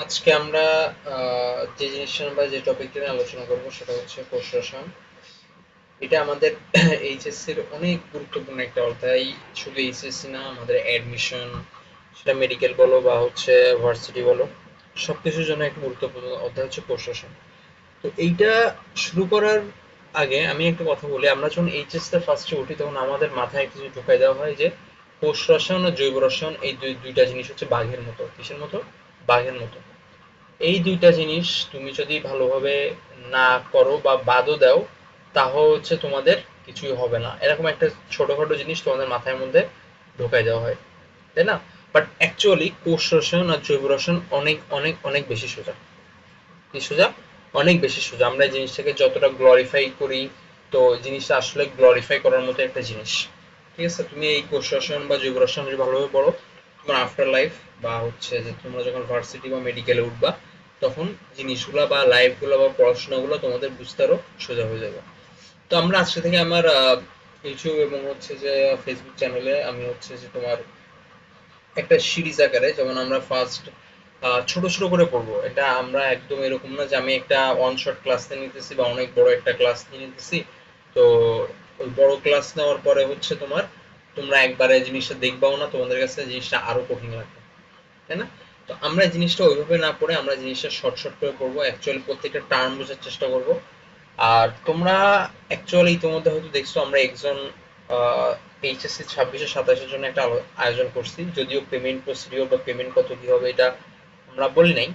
আজকে আমরা যে জিনিসটা বা যে টপিকটা নিয়ে আলোচনা করব সেটা হচ্ছে কোষ রসায়ন। এটা আমাদের এইচএসসির অনেক গুরুত্বপূর্ণ একটা অধ্যায়। শুধু এইচএসসি না, আমাদের অ্যাডমিশন, সেটা মেডিকেল বলো বা হচ্ছে ভার্সিটি বলো, সবকিছুর জন্য একটা গুরুত্বপূর্ণ অধ্যায় হচ্ছে কোষ রসায়ন। তো এইটা শুরু করার আগে আমি একটা কথা বলি, আমরা যখন এইচএসসি ফার্স্টে উঠি তখন আমাদের মাথায় কিছু ঢুকাই দেওয়া হয় যে কোষ রসায়ন আর জৈব রসায়ন এই দুইটা জিনিস হচ্ছে বাঘের মতো। কিসের মতো? বাঘের মতো। এই দুইটা জিনিস তুমি যদি ভালোভাবে না করো বা বাদও দাও, তাহলে হচ্ছে তোমাদের কিছুই হবে না, এরকম একটা ছোটখাটো জিনিস তোমাদের মাথার মধ্যে ঢোকাই দেওয়া হয়, তাই না? বাট অ্যাকচুয়ালি কোষ রসায়ন আর জৈব রসায়ন অনেক অনেক অনেক বেশি সোজা। কি সোজা? অনেক বেশি সোজা। আমরা এই জিনিসটাকে যতটা গ্লোরিফাই করি, তো জিনিসটা আসলে গ্লোরিফাই করার মতো একটা জিনিস। ঠিক আছে, তুমি এই কোষ রসায়ন বা জৈব রসায়ন যদি ভালোভাবে পড়ো, তোমার আফটার লাইফ বা হচ্ছে যে তোমরা যখন ভার্সিটি বা মেডিকেলে উঠবা, তখন জিনিসগুলো বা লাইফগুলো বা পড়াশোনাগুলো তোমাদের বুঝতে আরো সোজা হয়ে যাবে। তো আমরা আজকে থেকে আমার ইউটিউব এবং হচ্ছে যে ফেসবুক চ্যানেলে আমি হচ্ছে যে তোমার একটা সিরিজ আকারে, যেমন আমরা ফার্স্ট ছোট ছোট করে পড়বো। এটা আমরা একদম এরকম না যে আমি একটা ওয়ান শট ক্লাস নিয়ে নিতেছি বা অনেক বড় একটা ক্লাস নিয়ে নিতেছি। তো ওই বড় ক্লাস নেওয়ার পরে হচ্ছে তোমরা একবারে জিনিসটা দেখবাও না, তোমাদের কাছে জিনিসটা আরো কঠিন লাগবে, তাই না? তো আমরা এই জিনিসটা ওইভাবে না পড়ে আমরা জিনিসটা শর্ট শর্ট করে পড়বো, অ্যাকচুয়ালি প্রত্যেকটা টার্ম বোঝার চেষ্টা করব। আর তোমরা অ্যাকচুয়ালি ইতিমধ্যে হয়তো দেখছো আমরা একজন এইচএসসি 26-27-এর জন্য একটা আয়োজন করছি, যদিও পেমেন্ট প্রসিডিওর বা পেমেন্ট কত কি হবে এটা আমরা বলি নাই।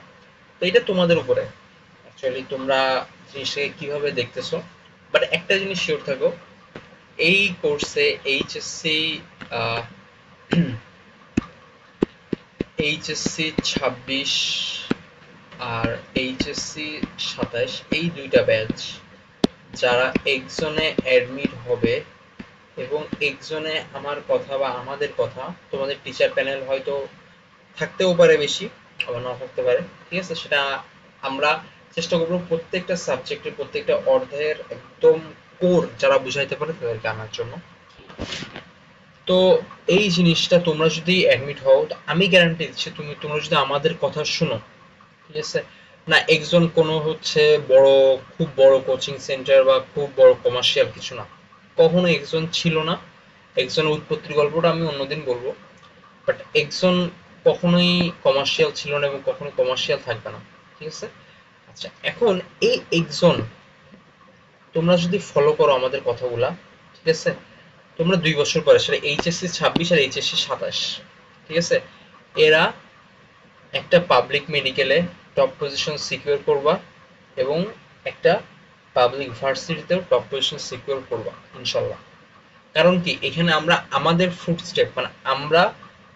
তো এটা তোমাদের উপরে, অ্যাকচুয়ালি তোমরা জিনিসটাকে কিভাবে দেখতেছো। বাট একটা জিনিস শিওর থাকো, এই কোর্সে এইচএসসি এইচএসসি 26 আর এইচএসসি 27, এই দুইটা ব্যাচ যারা একজনে অ্যাডমিট হবে এবং একজনে আমার কথা বা আমাদের কথা, তোমাদের টিচার প্যানেল হয়তো থাকতেও পারে বেশি, আবার নাও থাকতে পারে, ঠিক আছে? সেটা আমরা চেষ্টা করবো প্রত্যেকটা সাবজেক্টের প্রত্যেকটা অধ্যায়ের একদম কোর যারা বুঝাইতে পারে তাদেরকে আনার জন্য। তো এই জিনিসটা তোমরা যদি অ্যাডমিট হও, তো আমি গ্যারান্টি দিচ্ছি তোমরা যদি আমাদের কথা শুনো, ঠিক আছে, না একজন কোনো হচ্ছে বড়, খুব বড় কোচিং সেন্টার বা খুব বড় কমার্শিয়াল কিছু না, কখনো একজন ছিল না। একজনের উৎপত্তির গল্পটা আমি অন্যদিন বলবো। বাট একজন কখনোই কমার্শিয়াল ছিল না এবং কখনোই কমার্শিয়াল থাকবে না, ঠিক আছে? আচ্ছা, এখন এই একজন তোমরা যদি ফলো করো আমাদের কথাগুলা, ঠিক আছে, তোমরা 2 বছর পরে সেটা এইচএসসি 26 আর এইচএসসি 27, ঠিক আছে, এরা একটা পাবলিক মেডিকেলে টপ পজিশন সিকিউর করবা এবং একটা পাবলিক ভার্সিটিতেও টপ পজিশন সিকিউর করবা ইনশাল্লাহ। কারণ কি, এখানে আমরা আমাদের ফুটস্টেপ মানে আমরা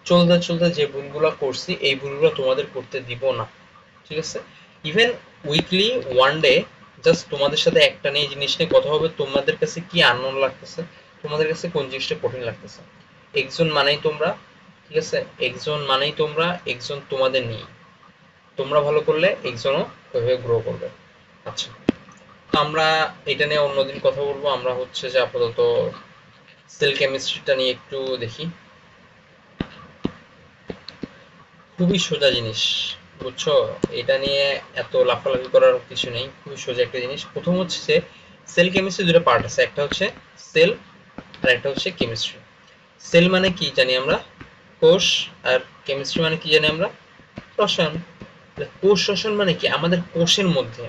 চলতে চলতে যে ভুলগুলো করছি এই ভুলগুলো তোমাদের করতে দিব না, ঠিক আছে? Even weekly one day just তোমাদের সাথে একটা নিয়ে জিনিস নিয়ে কথা হবে, তোমাদের কাছে কি আনন্দ লাগতেছে, তোমাদের কাছে কোন জিনিসটা কঠিন লাগতেছে। একজন মানেই তোমরা, ঠিক আছে, একজন মানেই তোমরা, একজন তোমাদের নিয়ে তোমরা ভালো করলে একজনও ওইভাবে গ্রো করবে। আচ্ছা, তো আমরা এটা নিয়ে অন্যদিন কথা বলবো। আমরা হচ্ছে যে আপাতত সেল কেমিস্ট্রিটা নিয়ে একটু দেখি। খুবই সোজা জিনিস, বুঝছো? এটা নিয়ে এত লাফালাফি করার কিছু নেই, খুবই সোজা একটা জিনিস। প্রথম হচ্ছে যে সেল কেমিস্ট্রি দুটো পার্ট আছে, একটা হচ্ছে সেল আর একটা হচ্ছে কেমিস্ট্রি। সেল মানে কি জানি আমরা? কোষ। আর কেমিস্ট্রি মানে কি জানি আমরা? রসায়ন। কোষ রসায়ন মানে কি, আমাদের কোষের মধ্যে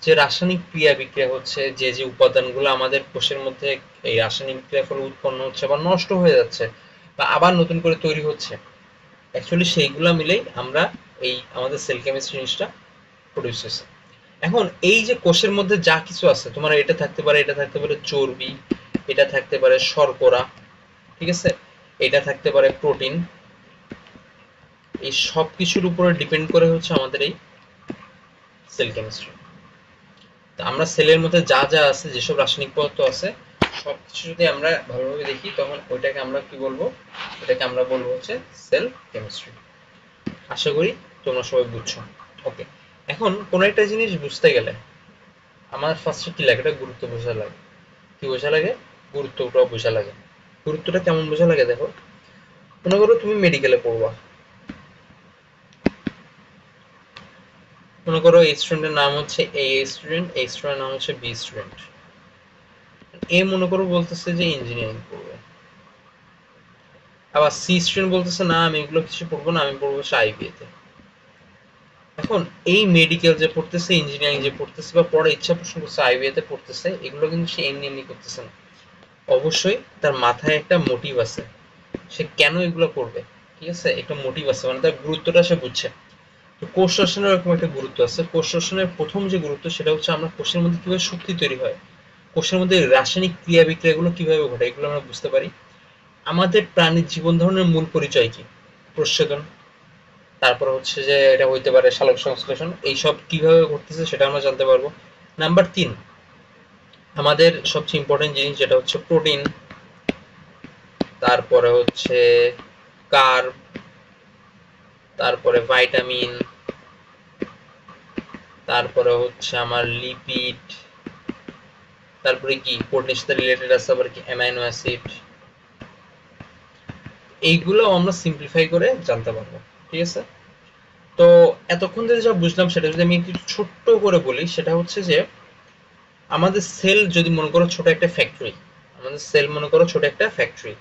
যে রাসায়নিক ক্রিয়া বিক্রিয়া হচ্ছে, যে যে উপাদানগুলো আমাদের কোষের মধ্যে এই রাসায়নিক ক্রিয়ার ফলে উৎপন্ন হচ্ছে বা নষ্ট হয়ে যাচ্ছে বা আবার নতুন করে তৈরি হচ্ছে, অ্যাকচুয়ালি সেইগুলা মিলেই আমরা এই আমাদের সেল কেমিস্ট্রি জিনিসটা প্রডিউস হয়েছে। এখন এই যে কোষের মধ্যে যা কিছু আছে, তোমার এটা থাকতে পারে, এটা থাকতে পারে চর্বি, এটা থাকতে পারে শর্করা, ঠিক আছে, এটা থাকতে পারে প্রোটিন, এই সব কিছুর উপরে ডিপেন্ড করে হচ্ছে আমাদের এই সেল কেমিস্ট্রি। তো আমরা সেলের মধ্যে যা যা আছে, যেসব রাসায়নিক পদার্থ আছে, সবকিছু যদি আমরা ভালোভাবে দেখি তখন ওইটাকে আমরা কি বলবো? এটাকে আমরা বলবো হচ্ছে সেল কেমিস্ট্রি। আশা করি তোমরা সবাই বুঝছো। ওকে, এখন কোন একটা জিনিস বুঝতে গেলে আমার ফার্স্টে কি লাগে? এটা গুরুত্ব বোঝা লাগে। কি বোঝা লাগে? গুরুত্বটাও বোঝা লাগে। গুরুত্বটা কেমন বোঝা লাগে দেখো, মনে করো তুমি মেডিকেলে পড়বা, মনে করো এই স্টুডেন্টের নাম হচ্ছে এ স্টুডেন্ট, এই স্টুডেন্টের নাম হচ্ছে বি স্টুডেন্ট। এ মনে করো বলতেছে যে ইঞ্জিনিয়ারিং করবে, আবার সি স্টুডেন্ট বলতেছে না আমি এগুলো কিছু পড়বো না, আমি পড়বো হচ্ছে আইবিএ তে। এখন এই মেডিকেল যে পড়তেছে, ইঞ্জিনিয়ারিং যে পড়তেছে বা পড়ার ইচ্ছা পোষণ করছে আইবিএ তে পড়তেছে, এগুলো কিন্তু সে এমনি এমনি করতেছে না। অবশ্যই তার মাথায় একটা মোটিভ আছে, সে কেন এগুলো করবে, ঠিক আছে, একটা মোটিভ আছে, মানে তার গুরুত্বটা সে বুঝছে। তো কোষ রসায়নের এরকম একটা গুরুত্ব আছে। কোষ রসায়নের প্রথম যে গুরুত্ব সেটা হচ্ছে আমরা কোষের মধ্যে কিভাবে শক্তি তৈরি হয়, কোষের মধ্যে রাসায়নিক ক্রিয়া বিক্রিয়াগুলো কিভাবে ঘটে এগুলো আমরা বুঝতে পারি। আমাদের প্রাণীর জীবন ধারণের মূল পরিচয় কি? প্রচ্ছেদন, তারপর হচ্ছে যে এটা হইতে পারে সালোক সংশ্লেষণ, এইসব কিভাবে ঘটতেছে সেটা আমরা জানতে পারবো। নাম্বার 3, আমাদের সবচেয়ে ইম্পর্টেন্ট জিনিস যেটা হচ্ছে প্রোটিন, তারপরে হচ্ছে কার্ব, তারপরে ভাইটামিন, তারপরে হচ্ছে আমার লিপিড, তারপরে কি প্রোটিনের সাথে রিলেটেড আছে আবার কি অ্যামাইনো অ্যাসিড, এইগুলো আমরা সিম্পলিফাই করে জানতে পারবো, ঠিক আছে। তো এতক্ষণ ধরে যা বুঝলাম সেটা যদি আমি একটু ছোট্ট করে বলি, সেটা হচ্ছে যে আমাদের সেল যদি মনে করো ছোট একটা ফ্যাক্টরি, আমাদের সেল মনে করো ছোট একটা ফ্যাক্টরি,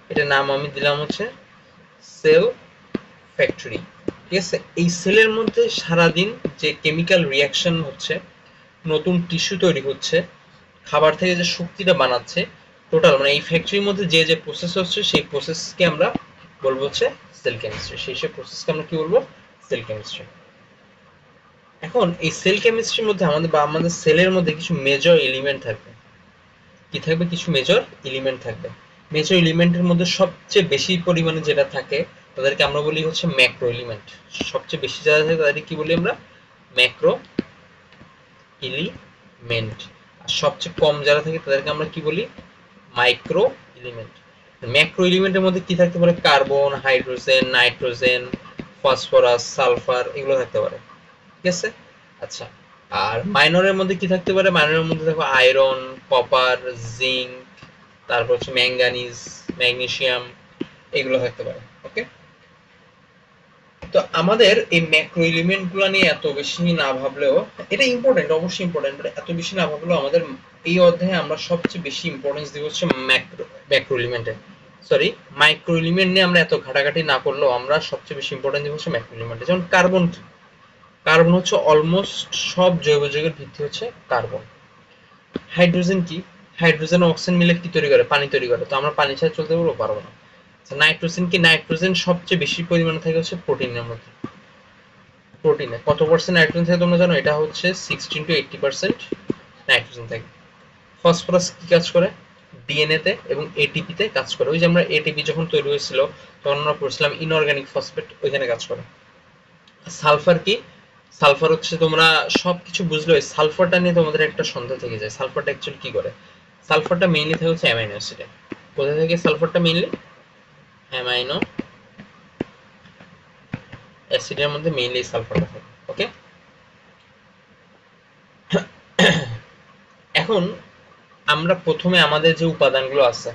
এটার নাম আমি দিলাম হচ্ছে সেল ফ্যাক্টরি, ঠিক আছে। এই সেলের মধ্যে সারাদিন যে কেমিক্যাল রিয়াকশন হচ্ছে, নতুন টিস্যু তৈরি হচ্ছে, খাবার থেকে যে শক্তিটা বানাচ্ছে, টোটাল মানে এই ফ্যাক্টরির মধ্যে যে যে প্রসেস হচ্ছে সেই প্রসেসকে আমরা বলবো হচ্ছে সেল কেমিস্ট্রি। সেই প্রসেসকে আমরা কি বলবো? Cell chemistry. এখন এই সেল কেমিস্ট্রির মধ্যে আমাদের সেলের মধ্যে কিছু মেজর এলিমেন্ট থাকবে। কি থাকবে? কিছু মেজর এলিমেন্ট থাকবে। মেজর এলিমেন্টের মধ্যে সবচেয়ে বেশি পরিমাণে যেটা থাকে তাদেরকে আমরা বলি হচ্ছে ম্যাক্রো এলিমেন্ট। সবচেয়ে বেশি যারা থাকে তাদেরকে কি বলি আমরা? Macro element. আর সবচেয়ে কম যারা থাকে তাদেরকে আমরা কি বলি? Micro element. ম্যাক্রো এলিমেন্টের মধ্যে কি থাকতে পারে? Carbon, hydrogen, nitrogen, phosphorus, sulphur, এগুলো থাকতে পারে, ঠিক আছে। আচ্ছা, আর মাইনরের মধ্যে কি থাকতে পারে? মাইনরের মধ্যে দেখো আয়রন, কপার, জিঙ্ক, তারপর হচ্ছে ম্যাঙ্গানিজ, ম্যাগনেসিয়াম, এগুলো থাকতে পারে। ওকে, তো আমাদের এই ম্যাক্রো এলিমেন্ট গুলো নিয়ে এত বেশি না ভাবলেও, এটা ইম্পর্টেন্ট, অবশ্যই ইম্পর্টেন্ট, বাট এত বেশি না ভাবলেও আমাদের এই অধ্যায়ে আমরা সবচেয়ে বেশি ইম্পর্টেন্স দিব হচ্ছে ম্যাক্রো এলিমেন্টে, সরি মাইক্রো এলিমেন্ট নিয়ে আমরা এত ঘাটাঘাটি না করলেও আমরা সবচেয়ে বেশি ইম্পর্টেন্স দিব হচ্ছে ম্যাক্রো এলিমেন্টে। যেমন কার্বন কি? কার্বন হচ্ছে অলমোস্ট সব জৈব যৌগের ভিত্তি হচ্ছে কার্বন। হাইড্রোজেন কি? হাইড্রোজেন অক্সিজেন মিলে কি তৈরি করে? পানি তৈরি করে। তো আমরা পানি ছাড়া চলতে পারবো? পারবো না। নাইট্রোজেন কি? নাইট্রোজেন সবচেয়ে বেশি পরিমাণে থাকে হচ্ছে প্রোটিনের মধ্যে। প্রোটিনে কত পার্সেন্ট নাইট্রোজেন থাকে তোমরা জানো? এটা হচ্ছে 16 to 80% নাইট্রোজেন থাকে। ফসফরাস কি কাজ করে? ডিএনএ তে এবং এটিপি তে কাজ করে। ওই যে আমরা এটিপি যখন তৈরি হয়েছিল তখন আমরা পড়ছিলাম ইনঅর্গানিক ফসফেট, ওইখানে কাজ করে। সালফার কি? সালফার হচ্ছে, তোমরা সবকিছু বুঝলে ওই সালফারটা নিয়ে তোমাদের একটা সন্দেহ থেকে যায়। সালফারটা অ্যাকচুয়ালি কি করে? সালফারটা মেইনলি থাকে হচ্ছে অ্যামাইনো অ্যাসিডে। কোথা থেকে সালফারটা মেইনলি? অ্যামাইনো অ্যাসিডের মধ্যে মেইনলি সালফারটা থাকে। ওকে, এখন আমরা প্রথমে আমাদের যে উপাদানগুলো আছে,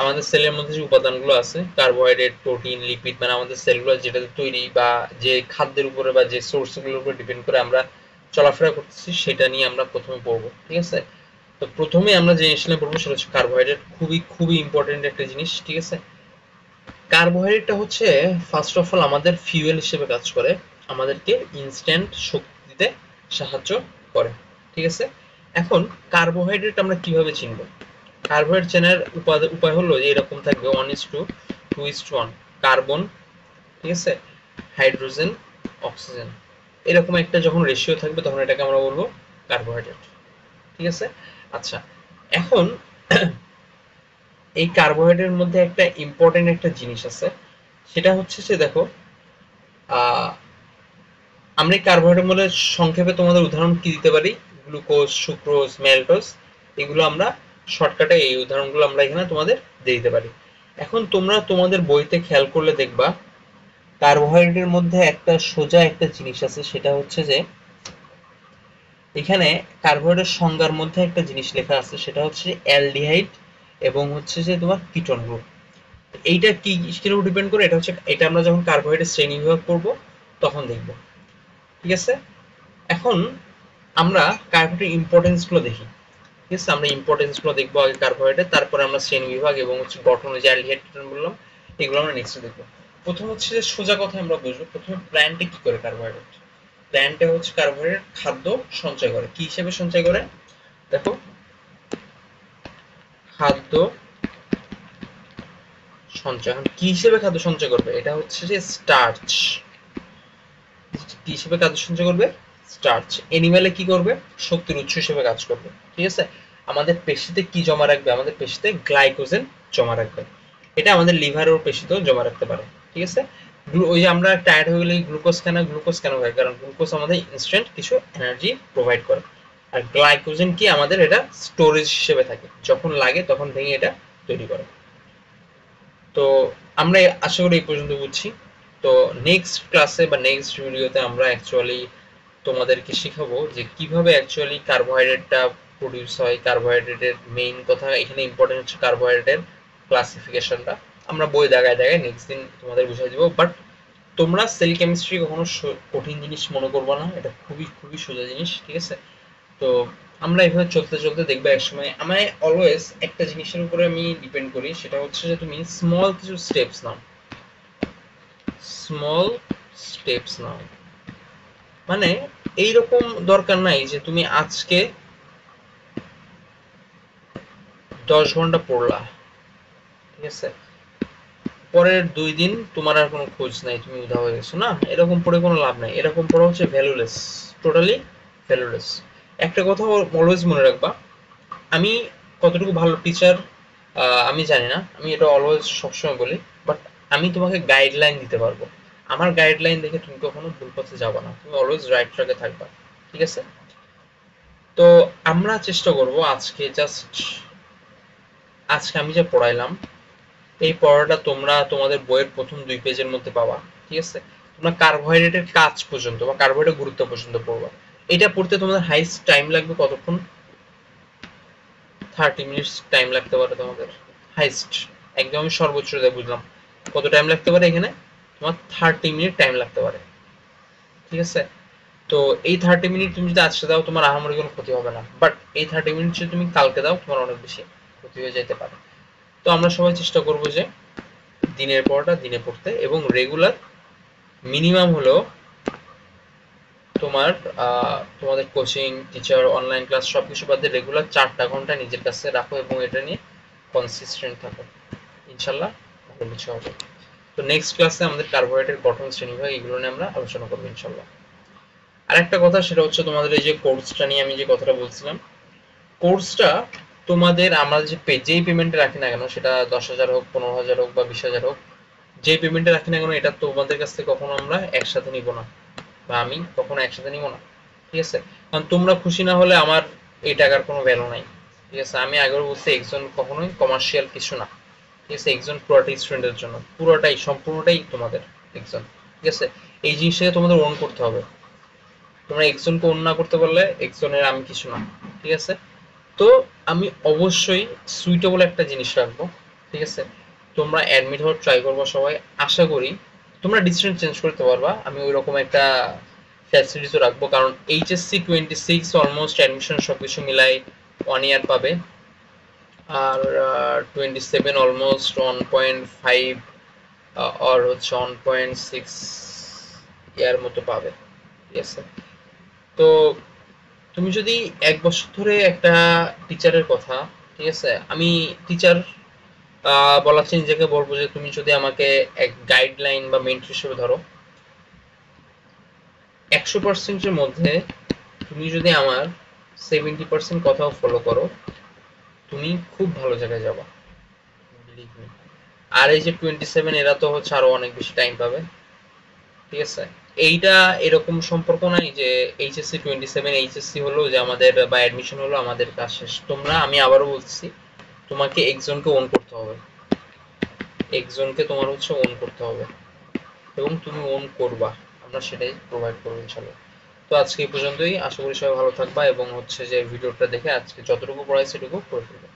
আমাদের সেলের মধ্যে যে উপাদানগুলো আছে, কার্বোহাইড্রেট, প্রোটিন, লিপিড, মানে আমাদের সেলগুলো যেটাতে তৈরি বা যে খাদ্যের উপরে বা যে সোর্সগুলোর উপরে ডিপেন্ড করে আমরা চলাফেরা করতেছি, সেটা নিয়ে আমরা প্রথমে পড়বো, ঠিক আছে। তো প্রথমে আমরা যে জিনিসটা নিয়ে পড়বো সেটা হচ্ছে কার্বোহাইড্রেট। খুবই খুবই ইম্পর্টেন্ট একটা জিনিস, ঠিক আছে। কার্বোহাইড্রেটটা হচ্ছে ফার্স্ট অফ অল আমাদের ফিউয়েল হিসেবে কাজ করে, আমাদেরকে ইনস্ট্যান্ট শক্তি দিতে সাহায্য করে, ঠিক আছে। এখন কার্বোহাইড্রেট আমরা কিভাবে চিনব? কার্বোহাইড্রেট চেনার উপায় হলো যে এরকম থাকবে 1:2:1, কার্বন, ঠিক আছে, হাইড্রোজেন, অক্সিজেন, এরকম একটা যখন রেশিও থাকবে তখন এটাকে আমরা বলবো কার্বোহাইড্রেট, ঠিক আছে। আচ্ছা, এখন এই কার্বোহাইড্রেটের মধ্যে একটা ইম্পর্টেন্ট একটা জিনিস আছে, সেটা হচ্ছে যে দেখো, আমরা এই কার্বোহাইড্রেট মধ্যে সংক্ষেপে তোমাদের উদাহরণ কি দিতে পারি? গ্লুকোজ, সুক্রোজ, ম্যালটোজ, এগুলো আমরা শর্টকাটে এই উদাহরণগুলো আমরা এখানে তোমাদের দিয়ে দিতে পারি। এখন তোমরা তোমাদের বইতে খেয়াল করলে দেখবা কার্বোহাইড্রেটের মধ্যে একটা সোজা একটা জিনিস আছে, সেটা হচ্ছে যে এখানে কার্বোহাইড্রেট সংজ্ঞার মধ্যে একটা জিনিস লেখা আছে, সেটা হচ্ছে অ্যালডিহাইড এবং হচ্ছে যে তোমার কিটোন গ্রুপ। এইটা কি কিসের উপর ডিপেন্ড করে? এটা হচ্ছে, এটা আমরা যখন কার্বোহাইড্রেট শ্রেণী বিভাগ করব তখন দেখব, ঠিক আছে। এখন আমরা কার্বোহাইড্রেটের ইম্পর্টেন্স গুলো দেখি। ঠিক আছে, আমরা ইম্পর্টেন্স গুলো দেখবো আগে কার্বোহাইড্রেট, তারপরে আমরা শ্রেণী বিভাগ এবং হচ্ছে গঠন, যে অ্যালডিহাইড কেটোন বললাম, এগুলো আমরা নেক্সট দেখবো। প্রথম হচ্ছে যে সোজা কথা আমরা বুঝবো, প্রথমে প্ল্যান্টে কি করে কার্বোহাইড্রেট। প্ল্যান্টে হচ্ছে কার্বোহাইড্রেট খাদ্য সঞ্চয় করে। কি হিসেবে সঞ্চয় করে? দেখো, খাদ্য সঞ্চয়। এখন কি হিসেবে খাদ্য সঞ্চয় করবে? এটা হচ্ছে যে স্টার্চ। কি হিসেবে খাদ্য সঞ্চয় করবে? স্টার্চ। এনিম্যালে কি করবে? শক্তির উৎস হিসেবে কাজ করবে। ঠিক আছে, আমাদের পেশিতে কি জমা রাখবে? আমাদের পেশিতে গ্লাইকোজেন জমা রাখবে। এটা আমাদের লিভার ও পেশিতেও জমা রাখতে পারে। ঠিক আছে, ওই যে আমরা টায়ার্ড হয়ে গেলে গ্লুকোজ কেন, গ্লুকোজ কেন হয়? কারণ গ্লুকোজ আমাদের ইনস্ট্যান্ট কিছু এনার্জি প্রোভাইড করে। আর গ্লাইকোজেন কি? আমাদের এটা স্টোরেজ হিসেবে থাকে, যখন লাগে তখন ভেঙে এটা তৈরি করে। তো আমরা আশা করি এই পর্যন্ত বুঝছি। তো নেক্সট ক্লাসে বা নেক্সট ভিডিওতে আমরা অ্যাকচুয়ালি তোমাদেরকে শিখাবো যে কিভাবে অ্যাকচুয়ালি কার্বোহাইড্রেটটা প্রডিউস হয়। কার্বোহাইড্রেটের মেইন কথা এখানে ইম্পর্টেন্ট হচ্ছে কার্বোহাইড্রেটের ক্লাসিফিকেশনটা। আমরা বই দাগায় দাগায় নেক্সট দিন তোমাদের বুঝিয়ে দিব। বাট তোমরা সেল কেমিস্ট্রি কখনো কঠিন জিনিস মনে করবো না, এটা খুবই খুবই সোজা জিনিস। ঠিক আছে, তো আমরা এভাবে চলতে চলতে দেখবে একসময় আমায় অলওয়েজ একটা জিনিসের উপরে আমি ডিপেন্ড করি, সেটা হচ্ছে যে তুমি স্মল কিছু স্টেপস নাও। স্মল স্টেপস নাও মানে এইরকম দরকার নাই যে তুমি আজকে 10 ঘন্টা পড়লা, ঠিক আছে, পরের 2 দিন তোমার আর কোনো খোঁজ নাই, তুমি উধাও হয়ে গেছো। না, এরকম পড়ে কোনো লাভ নাই। এরকম পড়া হচ্ছে ভ্যালুলেস, টোটালি ভ্যালুলেস। একটা কথা অলওয়েজ মনে রাখবা, আমি কতটুকু ভালো টিচার আমি জানি না, আমি এটা অলওয়েজ সবসময় বলি, বাট আমি তোমাকে গাইডলাইন দিতে পারবো। আমার গাইডলাইন দেখে তুমি কখনো ভুল পথে যাবে না, তুমি অলওয়েজ রাইট ট্র্যাকে থাকবা। ঠিক আছে, তো আমরা চেষ্টা করব আজকে আমি যা পড়াইলাম এই পড়াটা তোমরা তোমাদের বইয়ের প্রথম 2 পেজের মধ্যে পাবা। ঠিক আছে, তোমরা কার্বোহাইড্রেটের কাজ পর্যন্ত বা কার্বোহাইড্রেটের গুরুত্ব পর্যন্ত পড়বা। এটা পড়তে তোমাদের হাইস্ট টাইম লাগবে কতক্ষণ? 30 মিনিটস টাইম লাগতে পারে তোমাদের, হাইস্ট। একদম আমি সর্বোচ্চ বুঝলাম কত টাইম লাগতে পারে এখানে, তোমার 30 মিনিট টাইম লাগতে পারে। ঠিক আছে, তো এই 30 মিনিট তুমি যদি আজকে দাও তোমার আহামরি কোনো ক্ষতি হবে না, বাট এই 30 মিনিট যদি তুমি কালকে দাও তোমার অনেক বেশি ক্ষতি হয়ে যেতে পারে। তো আমরা সবাই চেষ্টা করবো যে দিনের পরটা দিনে পড়তে, এবং রেগুলার মিনিমাম হলো তোমার তোমাদের কোচিং, টিচার, অনলাইন ক্লাস সবকিছু বাদ দিয়ে রেগুলার 4টা ঘন্টা নিজের কাছে রাখো এবং এটা নিয়ে কনসিস্টেন্ট থাকো। ইনশাল্লাহ ভালো কিছু হবে। তো নেক্সট ক্লাসে আমাদের কার্বোহাইড্রেট গঠন, শ্রেণীবিভাগ এগুলো নিয়ে আমরা আলোচনা করবো ইনশাল্লাহ। আর একটা কথা, সেটা হচ্ছে তোমাদের এই যে কোর্সটা নিয়ে আমি যে কথাটা বলছিলাম, কোর্সটা তোমাদের আমরা যেই পেমেন্টে রাখি না কেন, সেটা 10,000 হোক, 15,000 হোক বা 20,000 হোক, যে পেমেন্টে রাখি না কেন, এটা তোমাদের কাছ থেকে কখনো আমরা একসাথে নিব না, বা আমি কখনো একসাথে নিব না। ঠিক আছে, কারণ তোমরা খুশি না হলে আমার এই টাকার কোনো ভ্যালু নাই। ঠিক আছে, আমি আগেও বলছি একজন কখনোই কমার্শিয়াল কিছু না। ঠিক আছে, একজন পুরোটাই স্টুডেন্টের জন্য, পুরোটাই সম্পূর্ণটাই তোমাদের একজন। ঠিক আছে, এই জিনিসটাকে তোমাদের ওন করতে হবে। তোমরা একজনকে ওন না করতে পারলে একজনের আমি কিছু না। ঠিক আছে, তো আমি অবশ্যই সুইটেবল একটা জিনিস রাখবো। ঠিক আছে, তোমরা অ্যাডমিট হওয়ার ট্রাই করবো সবাই। আশা করি তোমরা ডিসিশন চেঞ্জ করতে পারবা, আমি ওই রকম একটা ফ্যাসিলিটিসও রাখবো। কারণ এইচএসসি 26 অলমোস্ট অ্যাডমিশন সবকিছু মিলাই 1 ইয়ার পাবে, আর 27 অলমোস্ট 1.5 আর হচ্ছে 1.6 ইয়ার মতো পাবে। ঠিক আছে, তো তুমি যদি 1 বছর ধরে একটা টিচারের কথা, ঠিক আছে, আমি টিচার বলার চেয়ে নিজেকে বলবো যে তুমি যদি আমাকে এক গাইডলাইন বা মেন্টর হিসেবে ধরো, 100%-এর মধ্যে তুমি যদি আমার 70% কথাও ফলো করো, তুমি খুব ভালো জায়গায় যাবা, বিলিভ মি। আর এই যে 27 এরা তো হচ্ছে আরো অনেক বেশি টাইম পাবে। ঠিক আছে, এইটা এরকম সম্পর্ক নাই যে এইচএসসি 27 এইচএসসি হলো যে আমাদের বা অ্যাডমিশন হলো আমাদের কাজ শেষ। তোমরা, আমি আবারও বলছি, তোমাকে একজনকে ওন করতে হবে, একজনকে তোমার হচ্ছে ওন করতে হবে, এবং তুমি ওন করবা। আমরা সেটাই প্রোভাইড করবো ইনশাল্লাহ। তো আজকে এই পর্যন্তই, আশা করি সবাই ভালো থাকবা এবং হচ্ছে যে ভিডিওটা দেখে আজকে যতটুকু পড়াই সেটুকু করে ফেলবে।